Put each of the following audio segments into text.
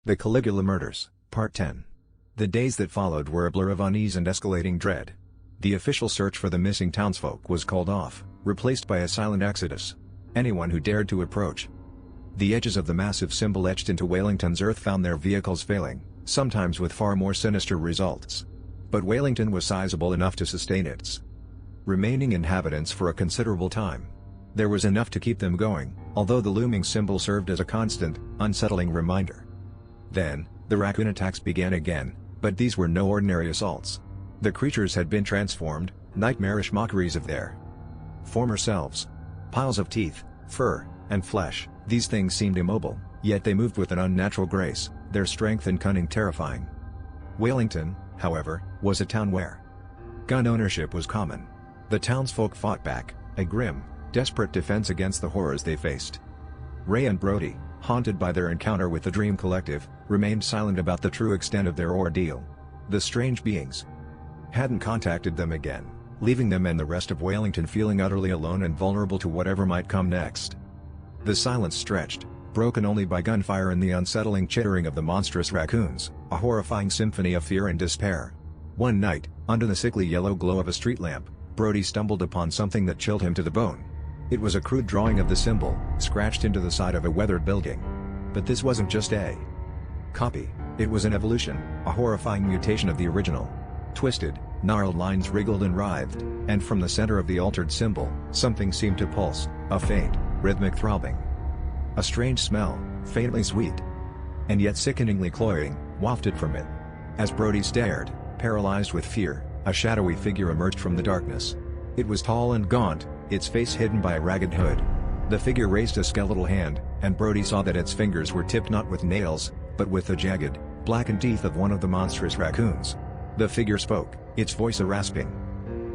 The Caligula Murders, Part 10. The days that followed were a blur of unease and escalating dread. The official search for the missing townsfolk was called off, replaced by a silent exodus. Anyone who dared to approach the edges of the massive symbol etched into Wailington's earth found their vehicles failing, sometimes with far more sinister results. But Wailington was sizable enough to sustain its remaining inhabitants for a considerable time. There was enough to keep them going, although the looming symbol served as a constant, unsettling reminder. Then, the raccoon attacks began again, but these were no ordinary assaults. The creatures had been transformed, nightmarish mockeries of their former selves. Piles of teeth, fur, and flesh, these things seemed immobile, yet they moved with an unnatural grace, their strength and cunning terrifying. Wailington, however, was a town where gun ownership was common. The townsfolk fought back, a grim, desperate defense against the horrors they faced. Ray and Brody, haunted by their encounter with the Dream Collective, remained silent about the true extent of their ordeal. The strange beings hadn't contacted them again, leaving them and the rest of Wailington feeling utterly alone and vulnerable to whatever might come next. The silence stretched, broken only by gunfire and the unsettling chittering of the monstrous raccoons, a horrifying symphony of fear and despair. One night, under the sickly yellow glow of a street lamp, Brody stumbled upon something that chilled him to the bone. It was a crude drawing of the symbol, scratched into the side of a weathered building. But this wasn't just a copy, it was an evolution, a horrifying mutation of the original. Twisted, gnarled lines wriggled and writhed, and from the center of the altered symbol, something seemed to pulse, a faint, rhythmic throbbing. A strange smell, faintly sweet, and yet sickeningly cloying, wafted from it. As Brody stared, paralyzed with fear, a shadowy figure emerged from the darkness. It was tall and gaunt, its face hidden by a ragged hood. The figure raised a skeletal hand, and Brody saw that its fingers were tipped not with nails, but with the jagged, blackened teeth of one of the monstrous raccoons. The figure spoke, its voice a rasping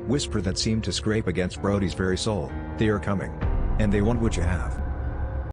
whisper that seemed to scrape against Brody's very soul. "They are coming. And they want what you have."